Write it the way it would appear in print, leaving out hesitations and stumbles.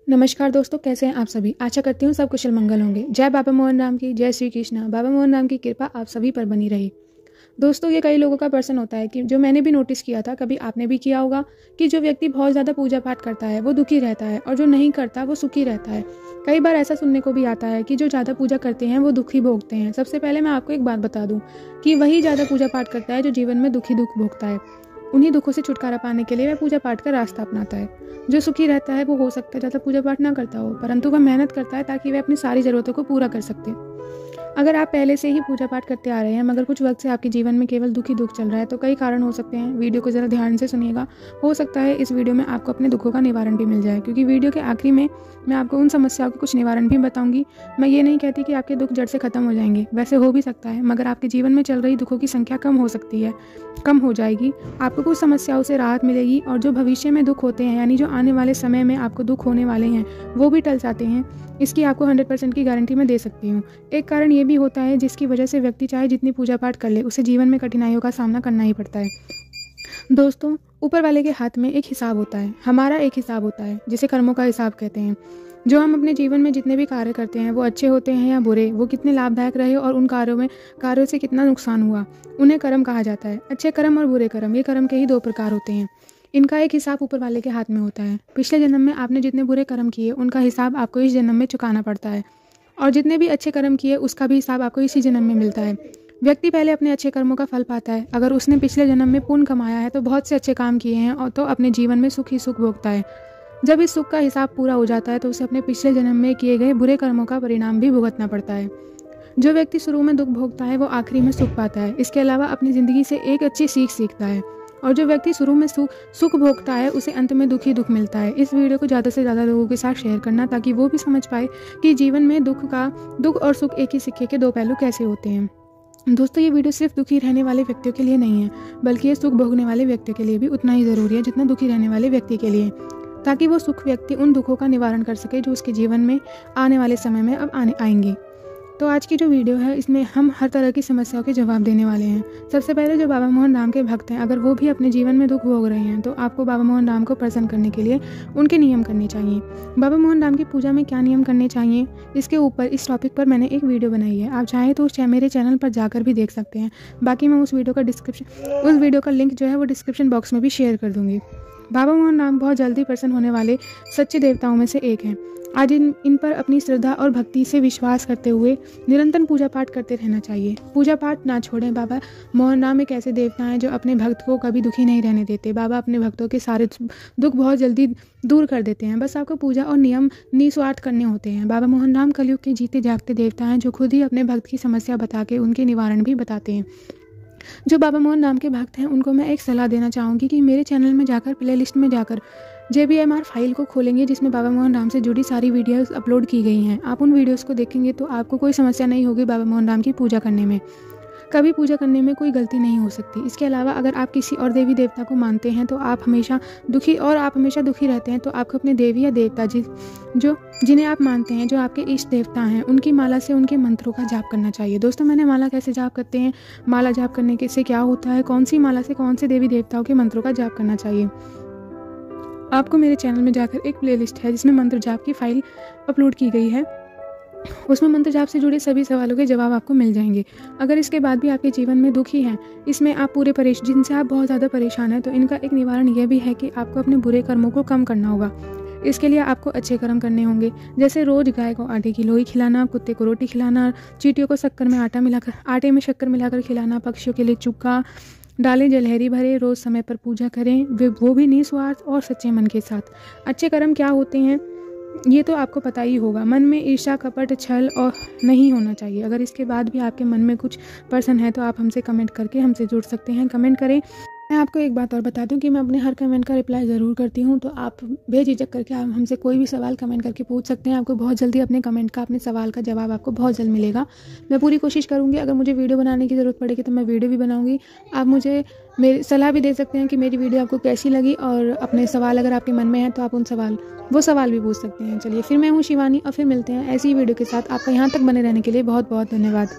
नमस्कार दोस्तों, कैसे हैं आप सभी। आशा करती हूँ सब कुशल मंगल होंगे। जय बाबा मोहन राम की, जय श्री कृष्णा। बाबा मोहन राम की कृपा आप सभी पर बनी रही। दोस्तों, ये कई लोगों का प्रश्न होता है कि जो मैंने भी नोटिस किया था, कभी आपने भी किया होगा कि जो व्यक्ति बहुत ज़्यादा पूजा पाठ करता है वो दुखी रहता है और जो नहीं करता वो सुखी रहता है। कई बार ऐसा सुनने को भी आता है कि जो ज़्यादा पूजा करते हैं वो दुखी भोगते हैं। सबसे पहले मैं आपको एक बात बता दूं कि वही ज़्यादा पूजा पाठ करता है जो जीवन में दुख भोगता है। उन्हीं दुखों से छुटकारा पाने के लिए वह पूजा पाठ का रास्ता अपनाता है। जो सुखी रहता है वो हो सकता है ज़्यादा पूजा पाठ ना करता हो, परंतु वह मेहनत करता है ताकि वह अपनी सारी ज़रूरतों को पूरा कर सकते। अगर आप पहले से ही पूजा पाठ करते आ रहे हैं मगर कुछ वक्त से आपके जीवन में केवल दुख चल रहा है तो कई कारण हो सकते हैं। वीडियो को ज़रा ध्यान से सुनिएगा। हो सकता है इस वीडियो में आपको अपने दुखों का निवारण भी मिल जाए, क्योंकि वीडियो के आखिरी में मैं आपको उन समस्याओं के कुछ निवारण भी बताऊंगी। मैं ये नहीं कहती कि आपके दुख जड़ से खत्म हो जाएंगे, वैसे हो भी सकता है, मगर आपके जीवन में चल रही दुखों की संख्या कम हो सकती है, कम हो जाएगी। आपको कुछ समस्याओं से राहत मिलेगी और जो भविष्य में दुख होते हैं, यानी जो आने वाले समय में आपको दुख होने वाले हैं, वो भी टल जाते हैं। इसकी आपको 100% की गारंटी मैं दे सकती हूँ। एक कारण ये भी होता है जिसकी वजह से व्यक्ति चाहे जितनी पूजा पाठ कर ले, उसे जीवन में कठिनाइयों का सामना करना ही पड़ता है। दोस्तों, ऊपर वाले के हाथ में एक हिसाब होता है, हमारा एक हिसाब होता है जिसे कर्मों का हिसाब कहते हैं। जो हम अपने जीवन में जितने भी कार्य करते हैं वो अच्छे होते हैं या बुरे, वो कितने लाभदायक रहे और उन कार्यों से कितना नुकसान हुआ, उन्हें कर्म कहा जाता है। अच्छे कर्म और बुरे कर्म, ये कर्म के ही दो प्रकार होते हैं। इनका एक हिसाब ऊपर वाले के हाथ में होता है। पिछले जन्म में आपने जितने बुरे कर्म किए उनका हिसाब आपको इस जन्म में चुकाना पड़ता है, और जितने भी अच्छे कर्म किए उसका भी हिसाब आपको इसी जन्म में मिलता है। व्यक्ति पहले अपने अच्छे कर्मों का फल पाता है। अगर उसने पिछले जन्म में पुण्य कमाया है तो बहुत से अच्छे काम किए हैं और तो अपने जीवन में सुख ही सुख भोगता है। जब इस सुख का हिसाब पूरा हो जाता है तो उसे अपने पिछले जन्म में किए गए बुरे कर्मों का परिणाम भी भुगतना पड़ता है। जो व्यक्ति शुरू में दुख भोगता है वो आखिरी में सुख पाता है। इसके अलावा अपनी जिंदगी से एक अच्छी सीख सीखता है, और जो व्यक्ति शुरू में सुख भोगता है उसे अंत में दुख ही दुख मिलता है। इस वीडियो को ज़्यादा से ज़्यादा लोगों के साथ शेयर करना, ताकि वो भी समझ पाए कि जीवन में दुख और सुख एक ही सिक्के के दो पहलू कैसे होते हैं। दोस्तों, ये वीडियो सिर्फ दुखी रहने वाले व्यक्तियों के लिए नहीं है, बल्कि ये सुख भोगने वाले व्यक्तियों के लिए भी उतना ही ज़रूरी है जितना दुखी रहने वाले व्यक्ति के लिए, ताकि वो सुख व्यक्ति उन दुखों का निवारण कर सके जो उसके जीवन में आने वाले समय में अब आएंगे। तो आज की जो वीडियो है इसमें हम हर तरह की समस्याओं के जवाब देने वाले हैं। सबसे पहले जो बाबा मोहन राम के भक्त हैं, अगर वो भी अपने जीवन में दुख भोग रहे हैं तो आपको बाबा मोहन राम को प्रसन्न करने के लिए उनके नियम करने चाहिए। बाबा मोहन राम की पूजा में क्या नियम करने चाहिए, इसके ऊपर इस टॉपिक पर मैंने एक वीडियो बनाई है। आप चाहें तो मेरे चैनल पर जाकर भी देख सकते हैं। बाकी मैं उस वीडियो का लिंक जो है वो डिस्क्रिप्शन बॉक्स में भी शेयर कर दूँगी। बाबा मोहन राम बहुत जल्दी प्रसन्न होने वाले सच्चे देवताओं में से एक हैं। आज इन पर अपनी श्रद्धा और भक्ति से विश्वास करते हुए निरंतर पूजा पाठ करते रहना चाहिए। पूजा पाठ ना छोड़ें। बाबा मोहन राम एक ऐसे देवता हैं जो अपने भक्त को कभी दुखी नहीं रहने देते। बाबा अपने भक्तों के सारे दुख बहुत जल्दी दूर कर देते हैं। बस आपको पूजा और नियम निस्वार्थ करने होते हैं। बाबा मोहन राम कलयुग के जीते जागते देवता हैं जो खुद ही अपने भक्त की समस्या बता के उनके निवारण भी बताते हैं। जो बाबा मोहन राम के भक्त हैं उनको मैं एक सलाह देना चाहूँगी कि मेरे चैनल में जाकर प्लेलिस्ट में जाकर JBMR फाइल को खोलेंगे जिसमें बाबा मोहन राम से जुड़ी सारी वीडियोस अपलोड की गई हैं। आप उन वीडियोस को देखेंगे तो आपको कोई समस्या नहीं होगी बाबा मोहन राम की पूजा करने में। कभी पूजा करने में कोई गलती नहीं हो सकती। इसके अलावा अगर आप किसी और देवी देवता को मानते हैं तो आप हमेशा दुखी रहते हैं, तो आपको अपने देवी या देवता जिन्हें आप मानते हैं, जो आपके इष्ट देवता हैं, उनकी माला से उनके मंत्रों का जाप करना चाहिए। दोस्तों, मैंने माला कैसे जाप करते हैं, माला जाप करने से क्या होता है, कौन सी माला से कौन से देवी देवताओं के मंत्रों का जाप करना चाहिए, आपको मेरे चैनल में जाकर एक प्लेलिस्ट है जिसमें मंत्र जाप की फाइल अपलोड की गई है। उसमें मंत्र जाप से जुड़े सभी सवालों के जवाब आपको मिल जाएंगे। अगर इसके बाद भी आपके जीवन में दुखी हैं, इसमें आप जिनसे आप बहुत ज़्यादा परेशान हैं, तो इनका एक निवारण यह भी है कि आपको अपने बुरे कर्मों को कम करना होगा। इसके लिए आपको अच्छे कर्म करने होंगे, जैसे रोज़ गाय को आटे की लोई खिलाना, कुत्ते को रोटी खिलाना, चींटियों को आटे में शक्कर मिलाकर खिलाना, पक्षियों के लिए चुक्का डालें, जलहरी भरे, रोज़ समय पर पूजा करें, वो भी निस्वार्थ और सच्चे मन के साथ। अच्छे कर्म क्या होते हैं ये तो आपको पता ही होगा। मन में ईर्ष्या, कपट, छल और नहीं होना चाहिए। अगर इसके बाद भी आपके मन में कुछ प्रश्न है तो आप हमसे कमेंट करके हमसे जुड़ सकते हैं। कमेंट करें। मैं आपको एक बात और बता दूं कि मैं अपने हर कमेंट का रिप्लाई ज़रूर करती हूं, तो आप बेझिझक करके आप हमसे कोई भी सवाल कमेंट करके पूछ सकते हैं। आपको बहुत जल्दी अपने कमेंट का, अपने सवाल का जवाब आपको बहुत जल्द मिलेगा। मैं पूरी कोशिश करूंगी, अगर मुझे वीडियो बनाने की ज़रूरत पड़ेगी तो मैं वीडियो भी बनाऊंगी। आप मुझे मेरी सलाह भी दे सकते हैं कि मेरी वीडियो आपको कैसी लगी, और अपने सवाल अगर आपके मन में हैं तो आप वो सवाल भी पूछ सकते हैं। चलिए, फिर मैं हूँ शिवानी और फिर मिलते हैं ऐसी ही वीडियो के साथ। आपका यहाँ तक बने रहने के लिए बहुत बहुत धन्यवाद।